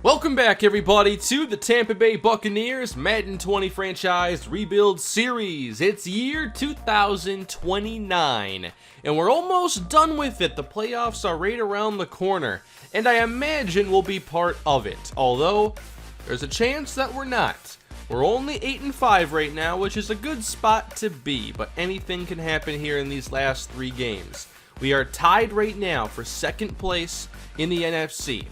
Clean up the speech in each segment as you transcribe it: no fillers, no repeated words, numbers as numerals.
Welcome back, everybody, to the Tampa Bay Buccaneers Madden 20 franchise rebuild series. It's year 2029, and we're almost done with it. The playoffs are right around the corner, and I imagine we'll be part of it, although there's a chance that we're not. We're only 8-5 right now, which is a good spot to be, but anything can happen here in these last 3 games. We are tied right now for second place in the NFC.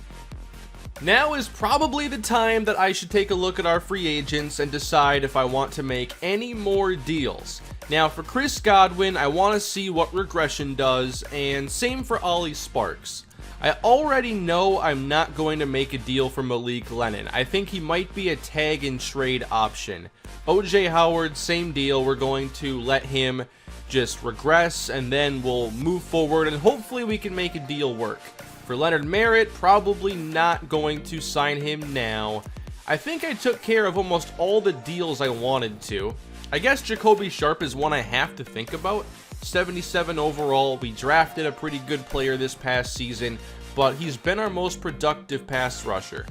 Now is probably the time that I should take a look at our free agents and decide if I want to make any more deals. Now for Chris Godwin, I want to see what regression does, and same for Ollie Sparks. I already know I'm not going to make a deal for Malik Lennon. I think he might be a tag and trade option. OJ Howard, same deal. We're going to let him just regress and then we'll move forward and hopefully we can make a deal work. For Leonard Merritt, probably not going to sign him now. I think I took care of almost all the deals I wanted to. I guess Jacoby Sharp is one I have to think about. 77 overall. We drafted a pretty good player this past season, but he's been our most productive pass rusher.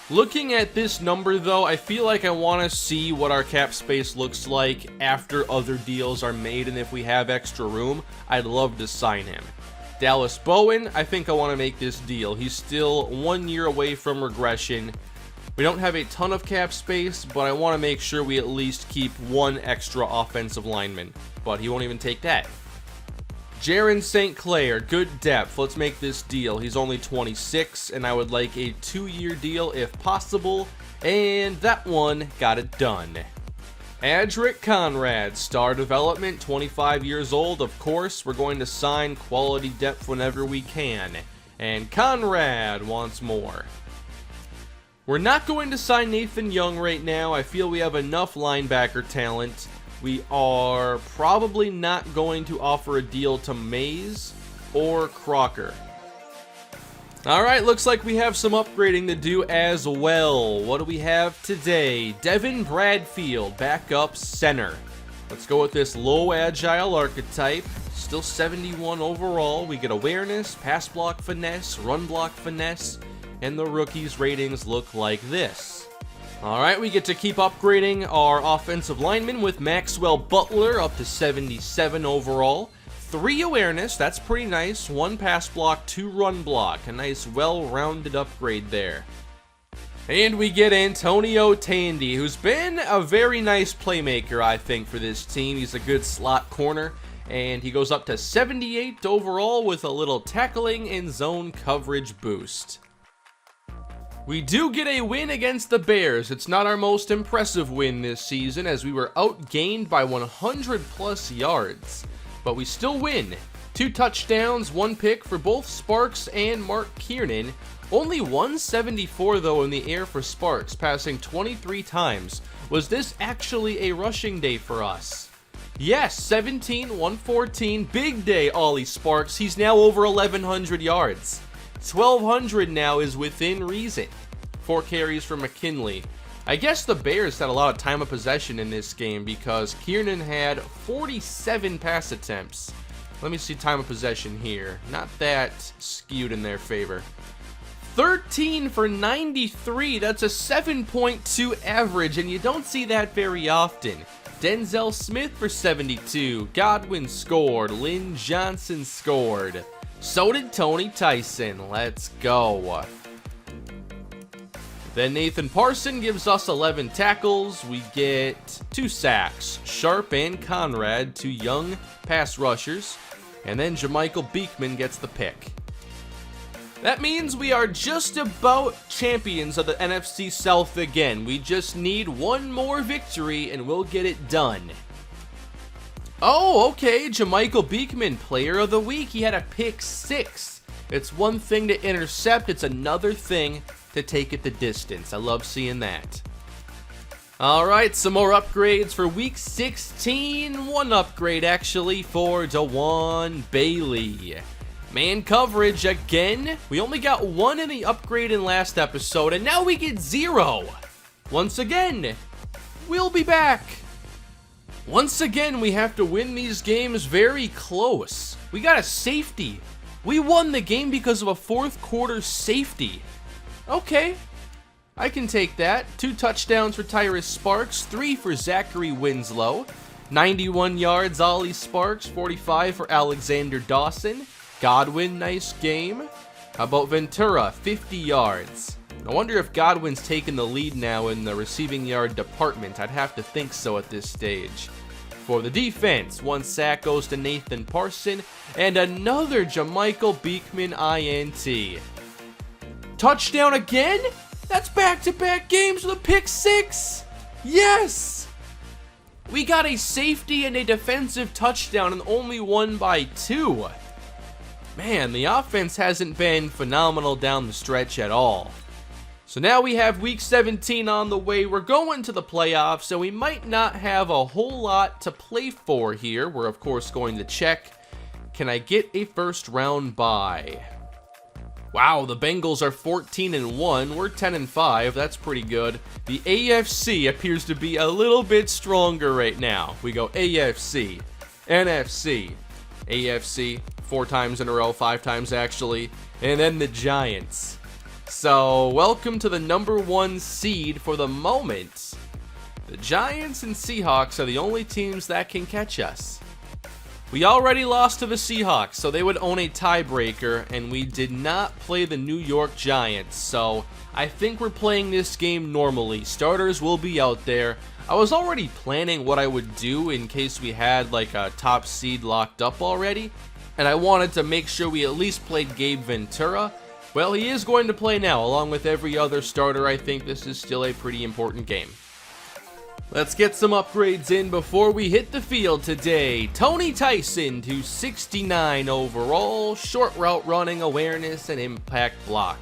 Looking at this number though, I feel like I want to see what our cap space looks like after other deals are made, and if we have extra room, I'd love to sign him. Dallas Bowen, I think I want to make this deal. He's still 1 year away from regression. We don't have a ton of cap space, but I want to make sure we at least keep one extra offensive lineman. But he won't even take that. Jaron St. Clair, good depth. Let's make this deal. He's only 26, and I would like a 2-year deal if possible. And that one got it done. Adric Conrad, star development, 25 years old. Of course, we're going to sign quality depth whenever we can. And Conrad wants more. We're not going to sign Nathan Young right now. I feel we have enough linebacker talent. We are probably not going to offer a deal to Mays or Crocker. Alright, looks like we have some upgrading to do as well. What do we have today? Devin Bradfield, backup center. Let's go with this low agile archetype. Still 71 overall. We get awareness, pass block finesse, run block finesse, and the rookies' ratings look like this. Alright, we get to keep upgrading our offensive lineman with Maxwell Butler up to 77 overall. 3 awareness, that's pretty nice. 1 pass block, 2 run block. A nice well-rounded upgrade there. And we get Antonio Tandy, who's been a very nice playmaker, I think, for this team. He's a good slot corner, and he goes up to 78 overall with a little tackling and zone coverage boost. We do get a win against the Bears. It's not our most impressive win this season, as we were outgained by 100+ yards. But we still win. 2 touchdowns, 1 pick for both Sparks and Mark Kiernan. Only 174 though in the air for Sparks, passing 23 times. Was this actually a rushing day for us? Yes, 17, 114, big day Ollie Sparks. He's now over 1,100 yards. 1,200 now is within reason. 4 carries for McKinley. I guess the Bears had a lot of time of possession in this game because Kiernan had 47 pass attempts. Let me see time of possession here. Not that skewed in their favor. 13 for 93. That's a 7.2 average, and you don't see that very often. Denzel Smith for 72. Godwin scored. Lynn Johnson scored. So did Tony Tyson. Let's go. Then Nathan Parson gives us 11 tackles. We get 2 sacks. Sharp and Conrad, 2 young pass rushers. And then Jamichael Beekman gets the pick. That means we are just about champions of the NFC South again. We just need one more victory and we'll get it done. Oh, okay. Jamichael Beekman, player of the week. He had a pick 6. It's one thing to intercept. It's another thing to take it the distance. I love seeing that. Alright, some more upgrades for week 16. One upgrade actually for Dewan Bailey. Man coverage again. We only got 1 in the upgrade in last episode, and now we get 0. Once again, we'll be back. Once again, we have to win these games very close. We got a safety. We won the game because of a 4th quarter safety. Okay, I can take that. 2 touchdowns for Tyrus Sparks, 3 for Zachary Winslow. 91 yards, Ollie Sparks, 45 for Alexander Dawson. Godwin, nice game. How about Ventura, 50 yards. I wonder if Godwin's taking the lead now in the receiving yard department. I'd have to think so at this stage. For the defense, 1 sack goes to Nathan Parson, and another Jamichael Beekman INT. Touchdown again? That's back-to-back games with a pick 6! Yes! We got a safety and a defensive touchdown and only won by 2. Man, the offense hasn't been phenomenal down the stretch at all. So now we have week 17 on the way. We're going to the playoffs, so we might not have a whole lot to play for here. We're of course going to check, can I get a first round bye? Wow, the Bengals are 14-1. We're 10-5. That's pretty good. The AFC appears to be a little bit stronger right now. We go AFC, NFC, AFC, 4 times in a row, 5 times actually, and then the Giants. So, welcome to the number 1 seed for the moment. The Giants and Seahawks are the only teams that can catch us. We already lost to the Seahawks, so they would own a tiebreaker, and we did not play the New York Giants, so I think we're playing this game normally. Starters will be out there. I was already planning what I would do in case we had like a top seed locked up already, and I wanted to make sure we at least played Gabe Ventura. Well, he is going to play now, along with every other starter. I think this is still a pretty important game. Let's get some upgrades in before we hit the field today. Tony Tyson to 69 overall, short route running, awareness, and impact block.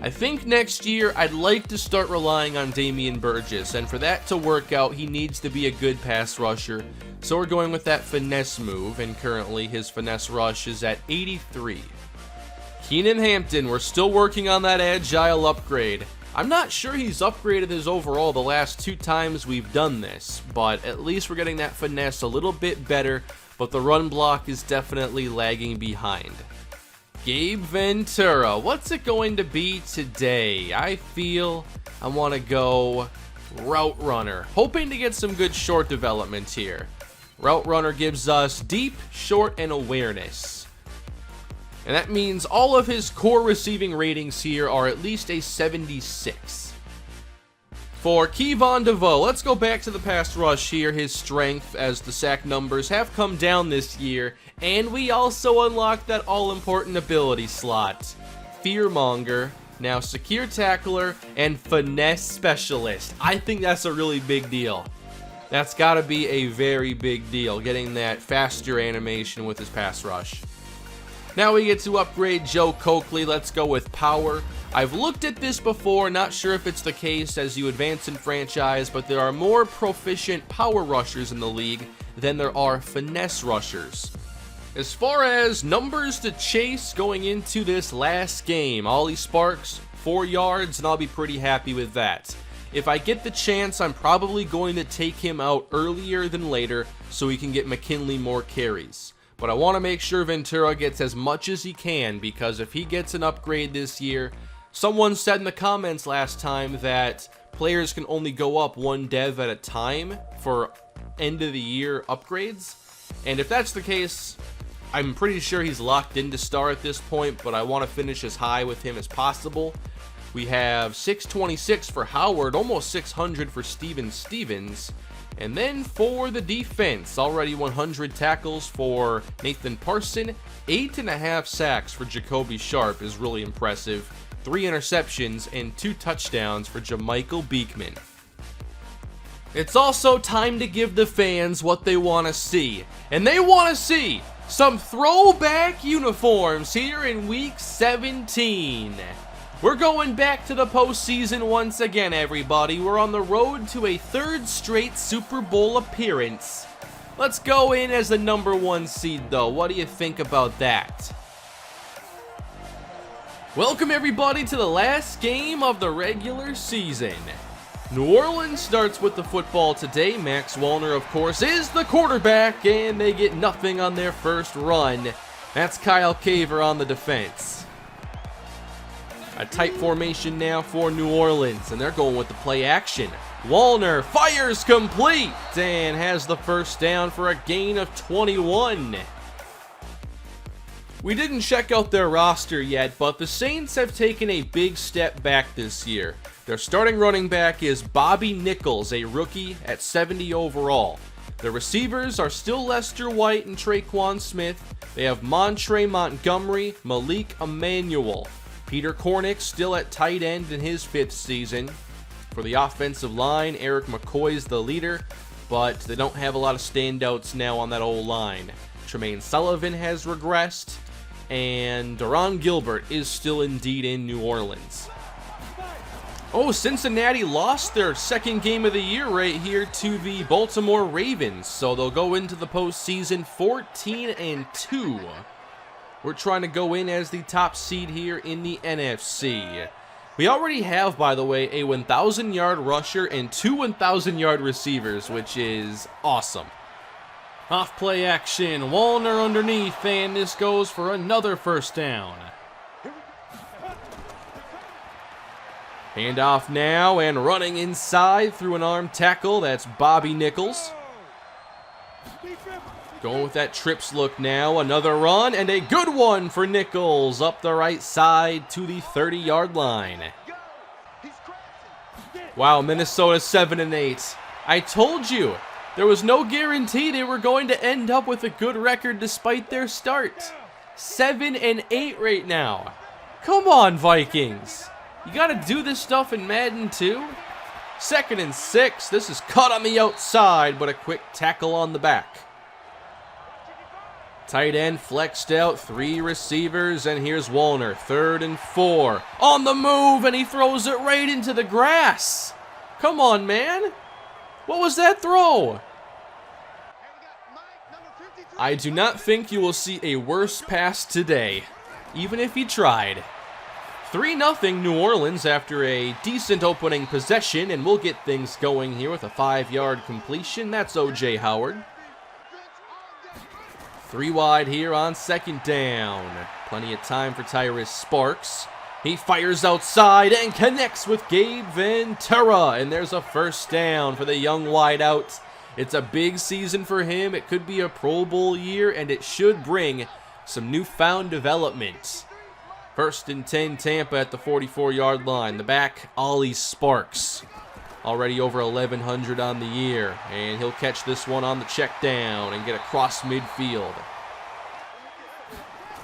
I think next year I'd like to start relying on Damian Burgess, and for that to work out, he needs to be a good pass rusher. So we're going with that finesse move, and currently his finesse rush is at 83. Keenan Hampton, we're still working on that agile upgrade. I'm not sure he's upgraded his overall the last 2 times we've done this, but at least we're getting that finesse a little bit better, but the run block is definitely lagging behind. Gabe Ventura, what's it going to be today? I feel I want to go route runner, hoping to get some good short development here. Route runner gives us deep, short, and awareness. And that means all of his core receiving ratings here are at least a 76. For Kevon Duvall, let's go back to the pass rush here. His strength, as the sack numbers have come down this year. And we also unlocked that all-important ability slot. Fearmonger, now secure tackler, and finesse specialist. I think that's a really big deal. That's got to be a very big deal, getting that faster animation with his pass rush. Now we get to upgrade Joe Coakley. Let's go with power. I've looked at this before, not sure if it's the case as you advance in franchise, but there are more proficient power rushers in the league than there are finesse rushers. As far as numbers to chase going into this last game, Ollie Sparks, 4 yards, and I'll be pretty happy with that. If I get the chance, I'm probably going to take him out earlier than later so he can get McKinley more carries. But I want to make sure Ventura gets as much as he can, because if he gets an upgrade this year, someone said in the comments last time that players can only go up 1 dev at a time for end of the year upgrades. And if that's the case, I'm pretty sure he's locked into star at this point, but I want to finish as high with him as possible. We have 626 for Howard, almost 600 for Steven Stevens. And then for the defense, already 100 tackles for Nathan Parson, 8.5 sacks for Jacoby Sharp is really impressive, 3 interceptions, and 2 touchdowns for Jamichael Beekman. It's also time to give the fans what they want to see, and they want to see some throwback uniforms here in week 17. We're going back to the postseason once again, everybody. We're on the road to a 3rd straight Super Bowl appearance. Let's go in as the number 1 seed, though. What do you think about that? Welcome, everybody, to the last game of the regular season. New Orleans starts with the football today. Max Wallner, of course, is the quarterback, and they get nothing on their first run. That's Kyle Caver on the defense. A tight formation now for New Orleans, and they're going with the play action. Wallner fires complete and has the first down for a gain of 21. We didn't check out their roster yet, but the Saints have taken a big step back this year. Their starting running back is Bobby Nichols, a rookie at 70 overall. The receivers are still Lester White and Traquan Smith. They have Montre Montgomery, Malik Emmanuel. Peter Cornick still at tight end in his 5th season. For the offensive line, Eric McCoy's the leader, but they don't have a lot of standouts now on that O-line. Tremaine Sullivan has regressed, and Deron Gilbert is still indeed in New Orleans. Oh, Cincinnati lost their second game of the year right here to the Baltimore Ravens, so they'll go into the postseason 14-2. We're trying to go in as the top seed here in the NFC. We already have, by the way, a 1,000-yard rusher and 2 1,000-yard receivers, which is awesome. Off play action, Wallner underneath, and this goes for another first down. Handoff now, and running inside through an arm tackle, that's Bobby Nichols. Going with that trips look now, another run, and a good one for Nichols up the right side to the 30-yard line. Wow, Minnesota 7-8. I told you, there was no guarantee they were going to end up with a good record despite their start. 7-8 right now. Come on, Vikings. You gotta do this stuff in Madden too. 2nd and 6. This is cut on the outside, but a quick tackle on the back. Tight end flexed out, 3 receivers, and here's Wallner, 3rd and 4. On the move, and he throws it right into the grass. Come on, man. What was that throw? I do not think you will see a worse pass today, even if he tried. 3-0 New Orleans after a decent opening possession, and we'll get things going here with a 5-yard completion. That's O.J. Howard. 3 wide here on 2nd down. Plenty of time for Tyrus Sparks. He fires outside and connects with Gabe Ventura, and there's a first down for the young wideout. It's a big season for him. It could be a Pro Bowl year, and it should bring some newfound development. 1st and 10, Tampa at the 44-yard line. The back, Ollie Sparks. Already over 1,100 on the year. And he'll catch this one on the check down and get across midfield.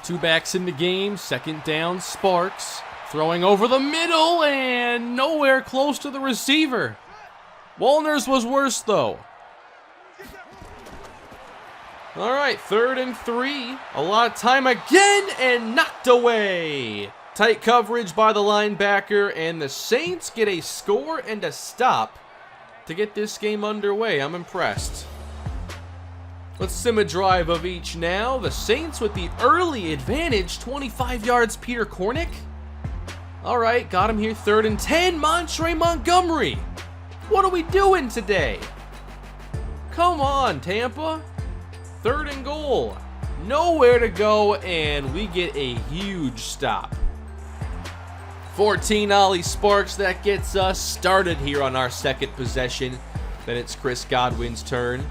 2 backs in the game. 2nd down, Sparks. Throwing over the middle and nowhere close to the receiver. Wallner's was worse, though. All right, 3rd and 3. A lot of time again and knocked away. Tight coverage by the linebacker, and the Saints get a score and a stop to get this game underway. I'm impressed. Let's sim a drive of each now. The Saints with the early advantage, 25 yards, Peter Cornick. All right, got him here, 3rd and 10, Montre Montgomery. What are we doing today? Come on, Tampa. 3rd and goal. Nowhere to go, and we get a huge stop. 14, Ollie Sparks. That gets us started here on our 2nd possession. Then it's Chris Godwin's turn.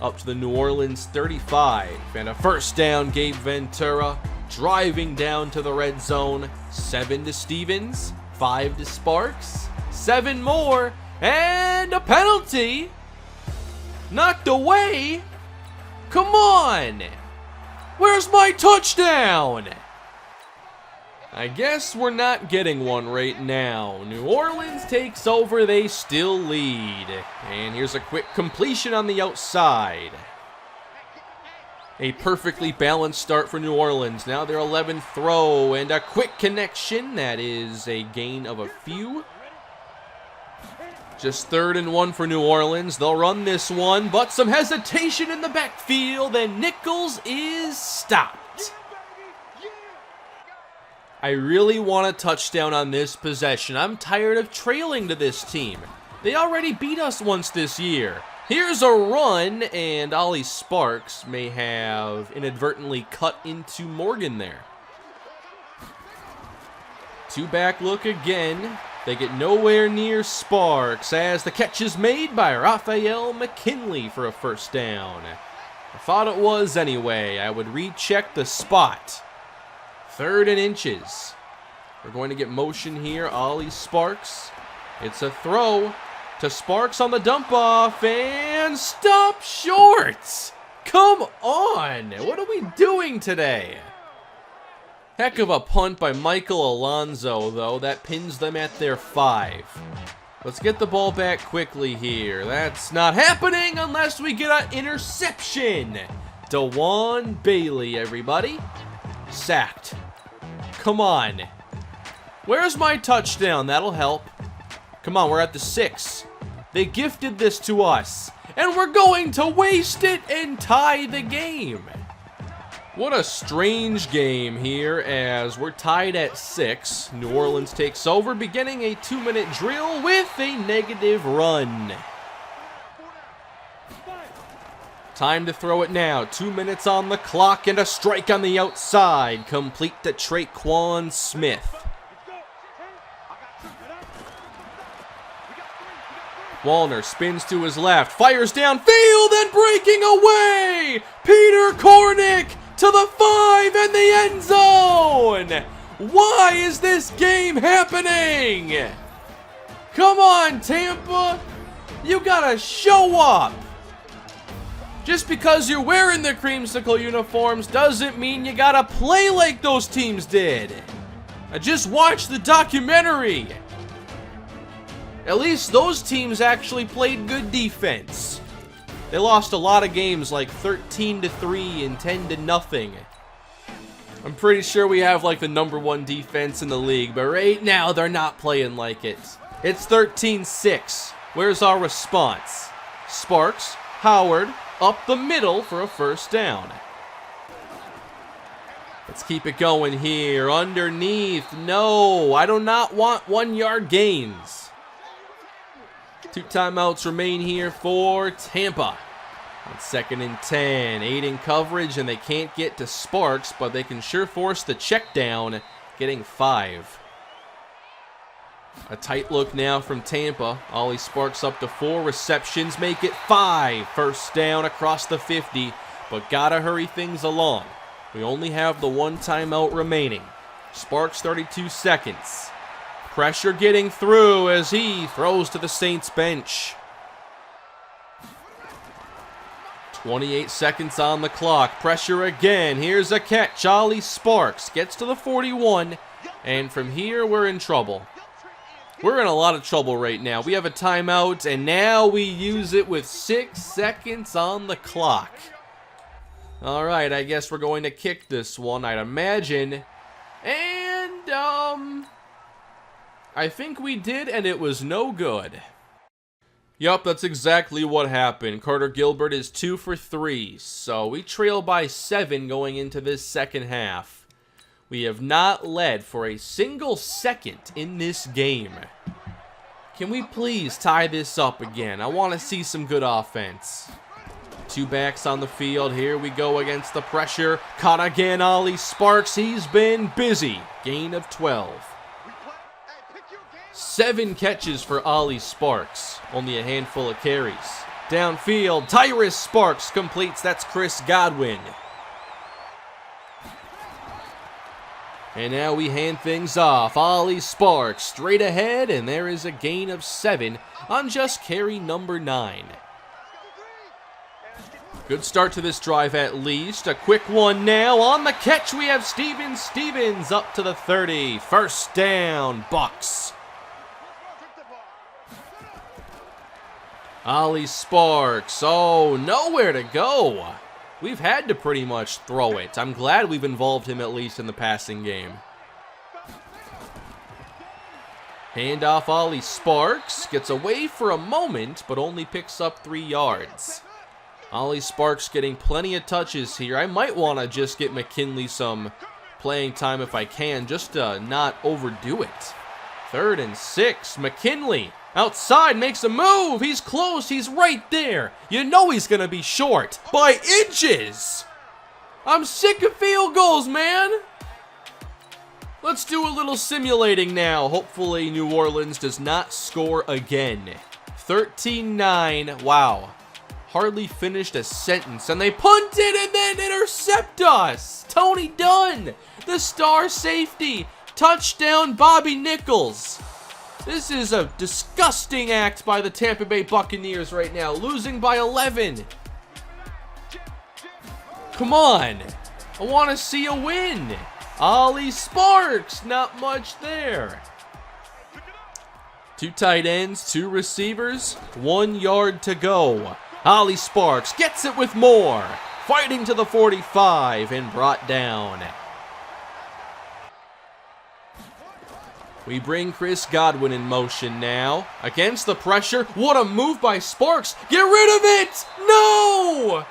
Up to the New Orleans 35. And a first down, Gabe Ventura. Driving down to the red zone. 7 to Stevens. 5 to Sparks. 7 more. And a penalty. Knocked away. Come on! Where's my touchdown? I guess we're not getting one right now. New Orleans takes over, they still lead. And here's a quick completion on the outside. A perfectly balanced start for New Orleans. Now their 11th throw and a quick connection. That is a gain of a few. Just 3rd and 1 for New Orleans. They'll run this one, but some hesitation in the backfield, and Nichols is stopped. I really want a touchdown on this possession. I'm tired of trailing to this team. They already beat us once this year. Here's a run, and Ollie Sparks may have inadvertently cut into Morgan there. Two-back look again. They get nowhere near Sparks as the catch is made by Raphael McKinley for a first down. I thought it was anyway. I would recheck the spot. 3rd and inches. We're going to get motion here. Ollie Sparks. It's a throw to Sparks on the dump off and stop short. Come on. What are we doing today? Heck of a punt by Michael Alonso, though. That pins them at their 5. Let's get the ball back quickly here. That's not happening unless we get an interception. DeJuan Bailey, everybody. Sacked. Come on. Where's my touchdown? That'll help. Come on, we're at the 6. They gifted this to us, and we're going to waste it and tie the game. What a strange game here as we're tied at 6. New Orleans takes over, beginning a 2-minute drill with a negative run. Time to throw it now. 2 minutes on the clock and a strike on the outside. Complete to Traquan Smith. Wallner spins to his left, fires downfield and breaking away. Peter Kornick to the 5 and the end zone. Why is this game happening? Come on, Tampa. You gotta show up. Just because you're wearing the creamsicle uniforms doesn't mean you gotta play like those teams did. I just watched the documentary. At least those teams actually played good defense. They lost a lot of games like 13-3 and 10-0. I'm pretty sure we have like the #1 defense in the league, but right now they're not playing like it. It's 13-6. Where's our response? Sparks, Howard, up the middle for a first down. Let's keep it going here. Underneath. No, I do not want 1-yard gains. 2 timeouts remain here for Tampa. On 2nd and 10, 8 in coverage, and they can't get to Sparks, but they can sure force the check down, getting 5. A tight look now from Tampa. Ollie Sparks up to 4 receptions, make it 5. First down across the 50, but gotta hurry things along. We only have the 1 timeout remaining. Sparks 32 seconds. Pressure getting through as he throws to the Saints bench. 28 seconds on the clock. Pressure again. Here's a catch. Ollie Sparks gets to the 41. And from here, we're in trouble. We're in a lot of trouble right now. We have a timeout, and now we use it with 6 seconds on the clock. All right, I guess we're going to kick this one, I'd imagine. And, I think we did, and it was no good. Yup, that's exactly what happened. Carter Gilbert is 2 for 3, so we trail by 7 going into this second half. We have not led for a single second in this game. Can we please tie this up again? I want to see some good offense. 2 backs on the field. Here we go against the pressure. Caught again, Ollie Sparks. He's been busy. Gain of 12. 7 catches for Ollie Sparks. Only a handful of carries. Downfield, Tyrus Sparks completes. That's Chris Godwin. And now we hand things off. Ollie Sparks straight ahead, and there is a gain of 7 on just carry number 9. Good start to this drive at least. A quick one now. On the catch, we have Stevens up to the 30. First down, Bucs. Ollie Sparks. Oh, nowhere to go. We've had to pretty much throw it. I'm glad we've involved him at least in the passing game. Handoff, Ollie Sparks. Gets away for a moment, but only picks up 3 yards. Ollie Sparks getting plenty of touches here. I might want to just get McKinley some playing time if I can, just to not overdo it. 3rd and 6. McKinley outside makes a move. He's close. He's right there. You know he's going to be short by inches. I'm sick of field goals, man. Let's do a little simulating now. Hopefully New Orleans does not score again. 13-9. Wow. Hardly finished a sentence, and they punted and then intercept us. Tony Dunn, the star safety. Touchdown, Bobby Nichols. This is a disgusting act by the Tampa Bay Buccaneers right now, losing by 11. Come on. I want to see a win. Ollie Sparks, not much there. 2 tight ends, 2 receivers, 1 yard to go. Ollie Sparks gets it with more. Fighting to the 45 and brought down. We bring Chris Godwin in motion now. Against the pressure. What a move by Sparks. Get rid of it! No!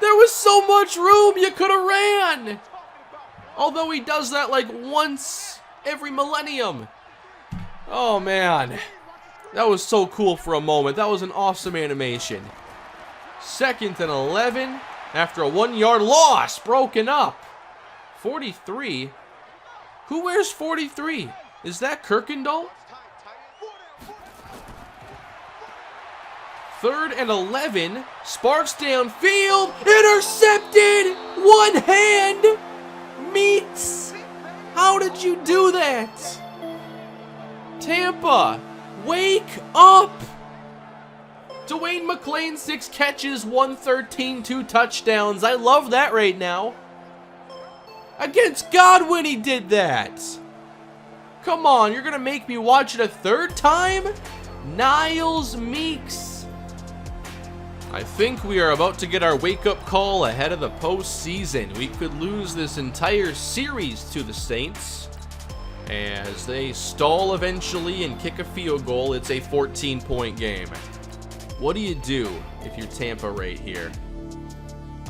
There was so much room you could have ran. Although he does that like once every millennium. Oh man. That was so cool for a moment. That was an awesome animation. 2nd and 11 after a 1-yard loss. Broken up. 43. Who wears 43? Is that Kirkendall? 3rd and 11. Sparks downfield. Intercepted. 1 hand. Meets. How did you do that? Tampa, wake up. Dwayne McClain, 6 catches, 113, 2 touchdowns. I love that right now. Against Godwin, he did that. Come on, you're going to make me watch it a 3rd time? Niles Meeks. I think we are about to get our wake-up call ahead of the postseason. We could lose this entire series to the Saints. As they stall eventually and kick a field goal, it's a 14-point game. What do you do if you're Tampa right here?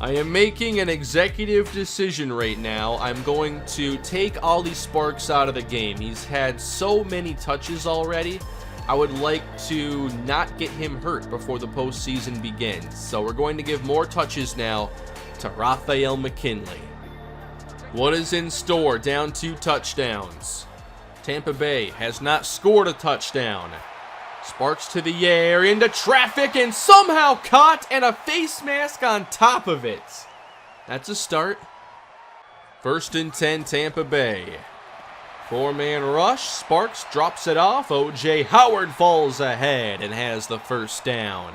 I am making an executive decision right now. I'm going to take Ollie Sparks out of the game. He's had so many touches already. I would like to not get him hurt before the postseason begins. So we're going to give more touches now to Raphael McKinley. What is in store? Down 2 touchdowns. Tampa Bay has not scored a touchdown. Sparks to the air, into traffic, and somehow caught, and a face mask on top of it. That's a start. 1st and 10, Tampa Bay. 4-man rush. Sparks drops it off. O.J. Howard falls ahead and has the 1st down.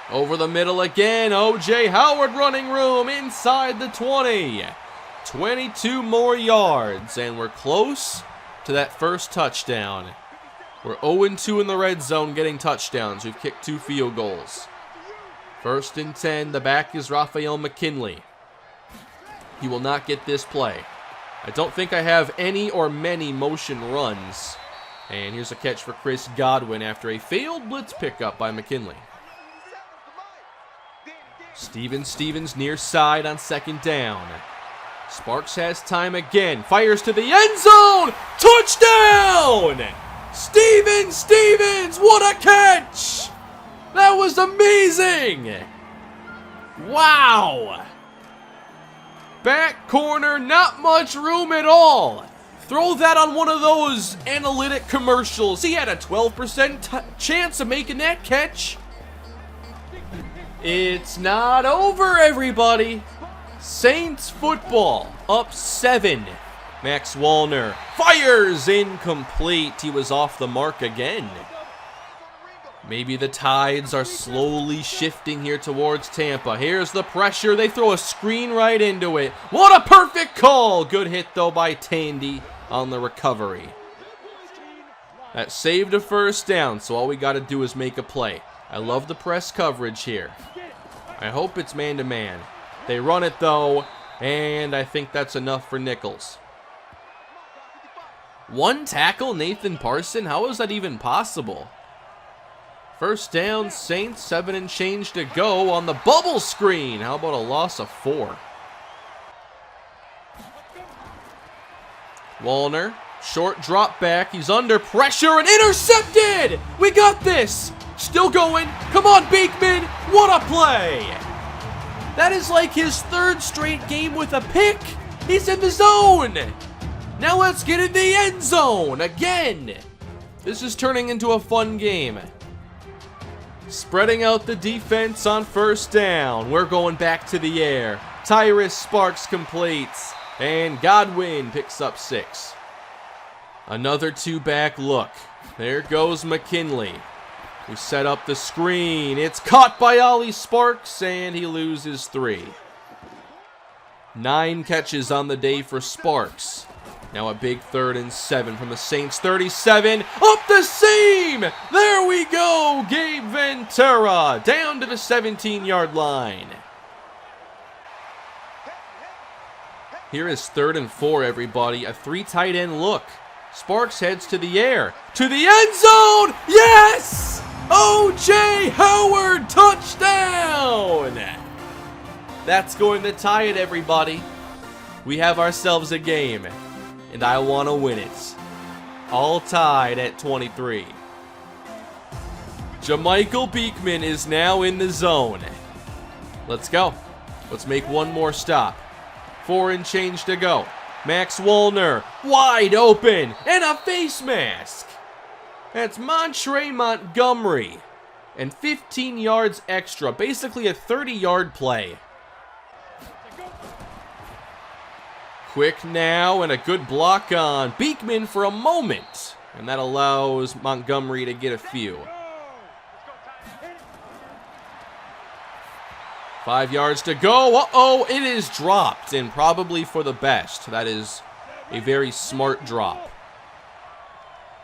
Over the middle again. O.J. Howard running room inside the 20. 22 more yards, and we're close to that 1st touchdown. We're 0-2 in the red zone getting touchdowns. We've kicked 2 field goals. 1st and 10. The back is Raphael McKinley. He will not get this play. I don't think I have any or many motion runs. And here's a catch for Chris Godwin after a failed blitz pickup by McKinley. Stevens near side on 2nd down. Sparks has time again. Fires to the end zone. Touchdown! Stevens, what a catch! That was amazing! Wow! Back corner, not much room at all. Throw that on one of those analytic commercials. He had a 12% chance of making that catch. It's not over, everybody. Saints football up 7. Max Wallner fires incomplete. He was off the mark again. Maybe the tides are slowly shifting here towards Tampa. Here's the pressure. They throw a screen right into it. What a perfect call. Good hit, though, by Tandy on the recovery. That saved a 1st down, so all we got to do is make a play. I love the press coverage here. I hope it's man-to-man. They run it, though, and I think that's enough for Nichols. 1 tackle, Nathan Parson? How is that even possible? 1st down, Saints, 7 and change to go on the bubble screen. How about a loss of 4? Wallner, short drop back. He's under pressure and intercepted! We got this! Still going. Come on, Beekman. What a play! That is like his third straight game with a pick. He's in the zone. Now let's get in the end zone again. This is turning into a fun game. Spreading out the defense on first down. We're going back to the air. Tyrus Sparks completes. And Godwin picks up 6. Another 2-back look. There goes McKinley. We set up the screen. It's caught by Ollie Sparks, and he loses 3. 9 catches on the day for Sparks. Now a big 3rd and 7 from the Saints 37. Up the seam! There we go! Gabe Ventura down to the 17-yard line. Here is 3rd and 4, everybody. A 3 tight end look. Sparks heads to the air. To the end zone! Yes! O.J. Howard, touchdown! That's going to tie it, everybody. We have ourselves a game, and I want to win it. All tied at 23. Jamichael Beekman is now in the zone. Let's go. Let's make one more stop. 4 and change to go. Max Wallner, wide open, and a face mask. That's Montre Montgomery. And 15 yards extra, basically a 30-yard play. Quick now, and a good block on Beekman for a moment. And that allows Montgomery to get a few. 5 yards to go. Uh-oh, it is dropped, and probably for the best. That is a very smart drop.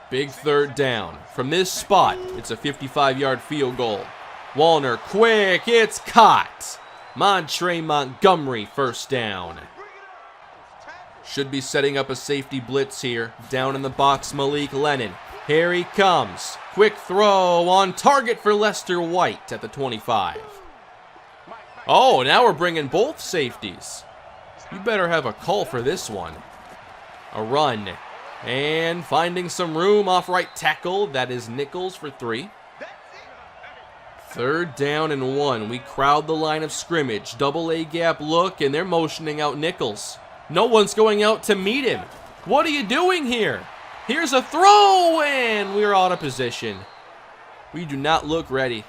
Big 3rd down. From this spot, it's a 55-yard field goal. Wallner, quick, it's caught. Montre Montgomery, 1st down. Should be setting up a safety blitz here. Down in the box, Malik Lennon. Here he comes. Quick throw on target for Lester White at the 25. Oh, now we're bringing both safeties. You better have a call for this one. A run. And finding some room off right tackle. That is Nichols for 3. 3rd down and 1. We crowd the line of scrimmage. Double A gap look, and they're motioning out Nichols. No one's going out to meet him. What are you doing here? Here's a throw, and we're out of position. We do not look ready.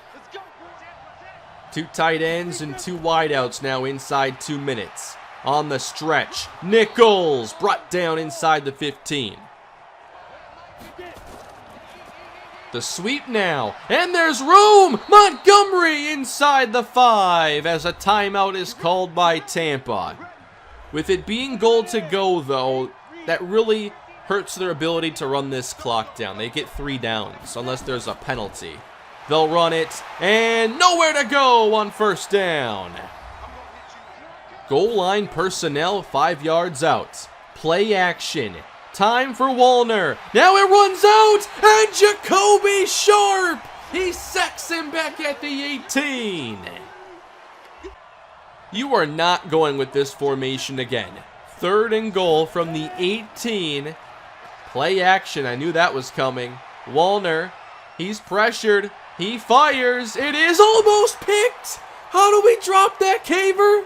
2 tight ends and 2 wideouts now inside 2 minutes. On the stretch, Nichols brought down inside the 15. The sweep now, and there's room! Montgomery inside the 5 as a timeout is called by Tampa. With it being goal to go, though, that really hurts their ability to run this clock down. They get 3 downs unless there's a penalty. They'll run it, and nowhere to go on 1st down. Goal line personnel 5 yards out. Play action. Time for Wallner. Now it runs out, and Jacoby Sharp. He sacks him back at the 18. You are not going with this formation again. 3rd and goal from the 18. Play action. I knew that was coming. Wallner, he's pressured. He fires. It is almost picked. How do we drop that, Caver?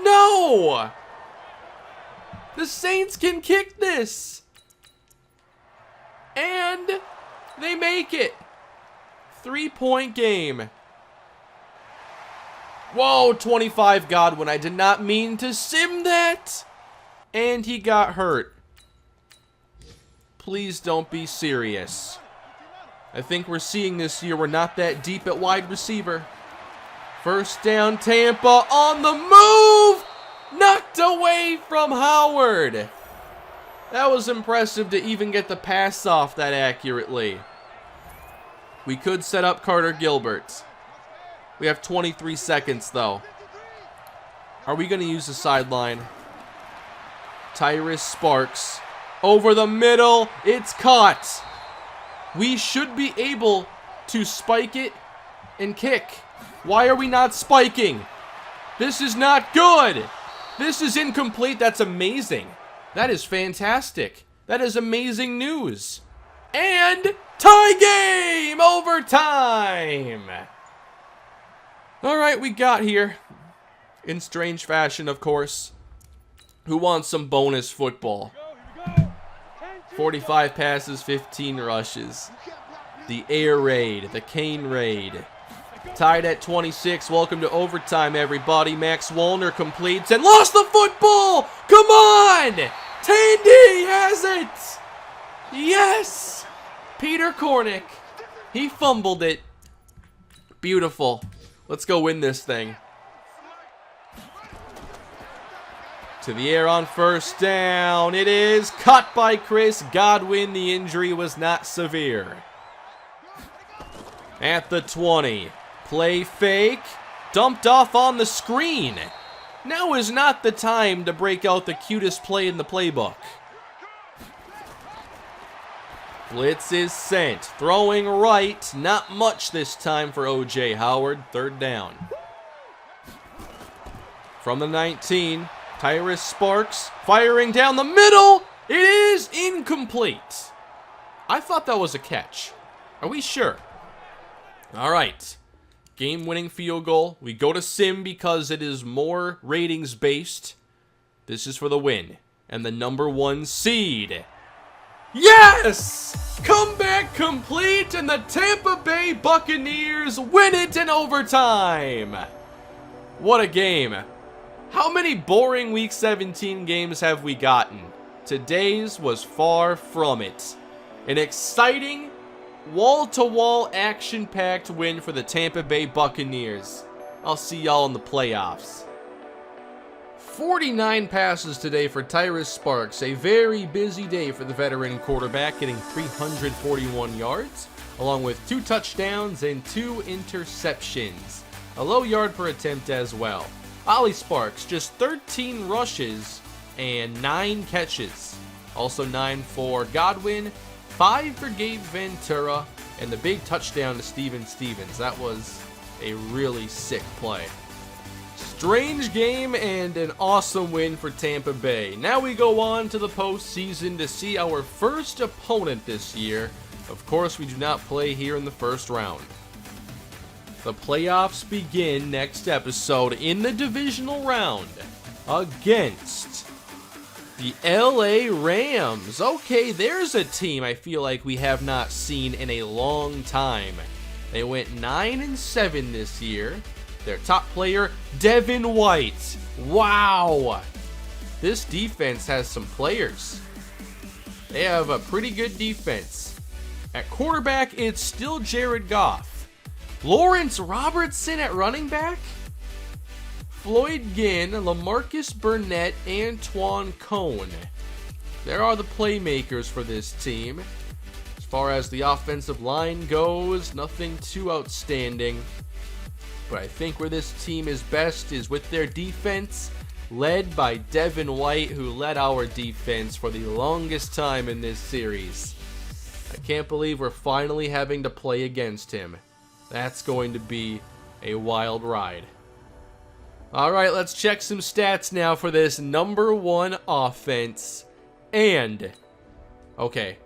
No. The Saints can kick this. And they make it. 3-point game. Whoa, 25 Godwin. I did not mean to sim that. And he got hurt. Please don't be serious. I think we're seeing this year we're not that deep at wide receiver. 1st down, Tampa on the move. Knocked away from Howard. That was impressive to even get the pass off that accurately. We could set up Carter Gilbert. We have 23 seconds, though. Are we going to use the sideline? Tyrus Sparks. Over the middle. It's caught. We should be able to spike it and kick. Why are we not spiking? This is not good. This is incomplete. That's amazing. That is fantastic. That is amazing news. And tie game, overtime. All right, we got here. in strange fashion, of course. Who wants some bonus football? 45 passes, 15 rushes. The air raid, the cane raid. Tied at 26. Welcome to overtime, everybody. Max Wallner completes and lost the football. Come on! Tandy has it! Yes! Peter Kornick. He fumbled it. Beautiful. Let's go win this thing. To the air on first down. It is cut by Chris Godwin. The injury was not severe. At the 20. Play fake. Dumped off on the screen. Now is not the time to break out the cutest play in the playbook. Blitz is sent. Throwing right. Not much this time for O.J. Howard. Third down. From the 19. Tyrus Sparks firing down the middle. It is incomplete. I thought that was a catch. Are we sure? All right. Game-winning field goal. We go to sim because it is more ratings-based. This is for the win. And the number 1 seed. Yes! Comeback complete, and the Tampa Bay Buccaneers win it in overtime. What a game. How many boring Week 17 games have we gotten? Today's was far from it. An exciting, wall-to-wall, action-packed win for the Tampa Bay Buccaneers. I'll see y'all in the playoffs. 49 passes today for Tyrus Sparks. A very busy day for the veteran quarterback, getting 341 yards, along with 2 touchdowns and 2 interceptions. A low yard per attempt as well. Ollie Sparks, just 13 rushes and 9 catches. Also 9 for Godwin, 5 for Gabe Ventura, and the big touchdown to Steven Stevens. That was a really sick play. Strange game and an awesome win for Tampa Bay. Now we go on to the postseason to see our first opponent this year. Of course, we do not play here in the first round. The playoffs begin next episode in the divisional round against the LA Rams. Okay, there's a team I feel like we have not seen in a long time. They went 9-7 this year. Their top player, Devin White. Wow! This defense has some players. They have a pretty good defense. At quarterback, it's still Jared Goff. Lawrence Robertson at running back? Floyd Ginn, LaMarcus Burnett, Antoine Cone. There are the playmakers for this team. As far as the offensive line goes, nothing too outstanding. But I think where this team is best is with their defense, led by Devin White, who led our defense for the longest time in this series. I can't believe we're finally having to play against him. That's going to be a wild ride. Alright, let's check some stats now for this number 1 offense. And, okay,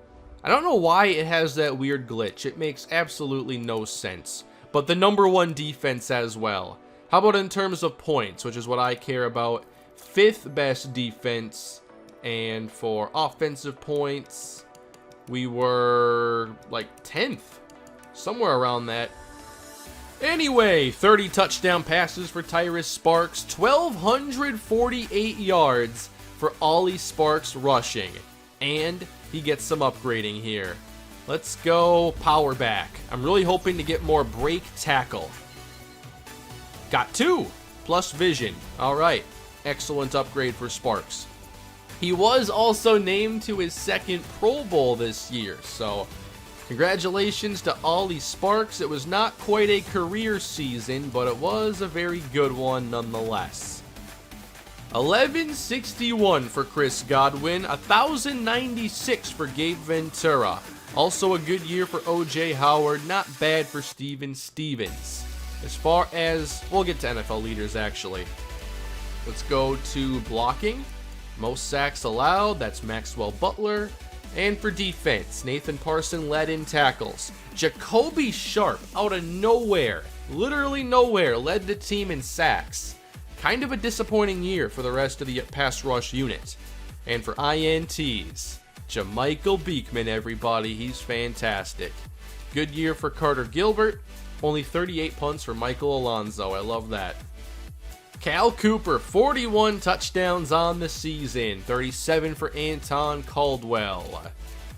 I don't know why it has that weird glitch. It makes absolutely no sense. But the number 1 defense as well. How about in terms of points, which is what I care about? 5th best defense. And for offensive points, we were like 10th. Somewhere around that. Anyway, 30 touchdown passes for Tyrus Sparks, 1,248 yards for Ollie Sparks rushing. And he gets some upgrading here. Let's go power back. I'm really hoping to get more break tackle. Got 2, plus vision. Alright, excellent upgrade for Sparks. He was also named to his 2nd Pro Bowl this year, so congratulations to Ollie Sparks. It was not quite a career season, but it was a very good one nonetheless. 1161 for Chris Godwin, 1,096 for Gabe Ventura. Also a good year for O.J. Howard, not bad for Steven Stevens. As far as, we'll get to NFL leaders actually. Let's go to blocking. Most sacks allowed, that's Maxwell Butler. And for defense, Nathan Parson led in tackles. Jacoby Sharp, out of nowhere, literally nowhere, led the team in sacks. kind of a disappointing year for the rest of the pass rush unit. And for INTs, Jamichael Beekman, everybody. He's fantastic. Good year for Carter Gilbert. Only 38 punts for Michael Alonso. I love that. Cal Cooper, 41 touchdowns on the season. 37 for Anton Caldwell.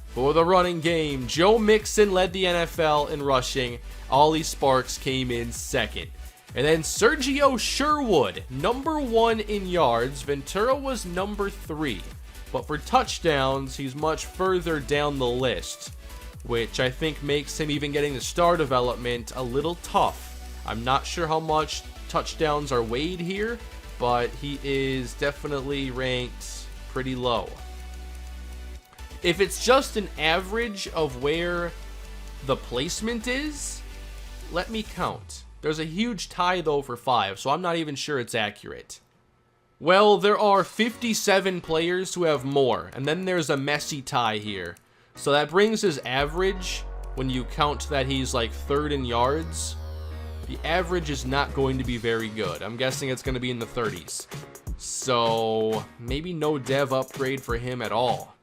For the running game, Joe Mixon led the NFL in rushing. Ollie Sparks came in second. And then Sergio Sherwood, number 1 in yards. Ventura was number 3. But for touchdowns, he's much further down the list, which I think makes him even getting the star development a little tough. I'm not sure how much touchdowns are weighed here, but he is definitely ranked pretty low. If it's just an average of where the placement is, let me count. There's a huge tie though for 5, so I'm not even sure it's accurate. Well, there are 57 players who have more, and then there's a messy tie here. So that brings his average, when you count that he's like 3rd in yards, the average is not going to be very good. I'm guessing it's going to be in the 30s. So maybe no dev upgrade for him at all.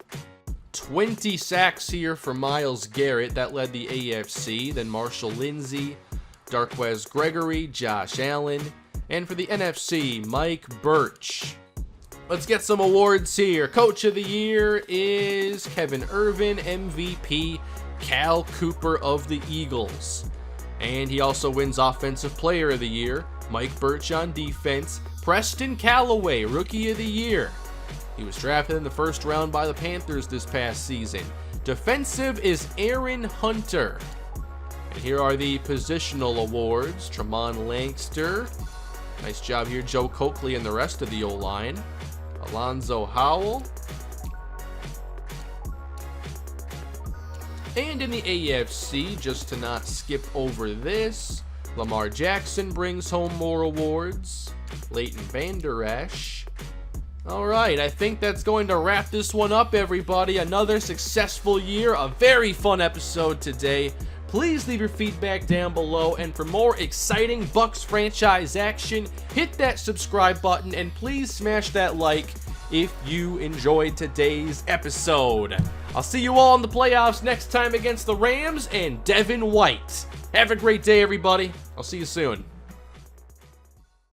20 sacks here for Myles Garrett. That led the AFC. Then Marshall Lindsey, Darquez Gregory, Josh Allen. And for the NFC, Mike Birch. Let's get some awards here. Coach of the Year is Kevin Irvin, MVP, Cal Cooper of the Eagles. And he also wins Offensive Player of the Year, Mike Birch on defense, Preston Callaway, Rookie of the Year. He was drafted in the 1st round by the Panthers this past season. Defensive is Aaron Hunter. And here are the positional awards. Tremont Langster. Nice job here, Joe Coakley and the rest of the O-line. Alonzo Howell. And in the AFC, just to not skip over this, Lamar Jackson brings home more awards. Leighton Vander Esch. Alright, I think that's going to wrap this one up, everybody. Another successful year, a very fun episode today. Please leave your feedback down below, and for more exciting Bucs franchise action, hit that subscribe button, and please smash that like if you enjoyed today's episode. I'll see you all in the playoffs next time against the Rams and Devin White. Have a great day, everybody. I'll see you soon.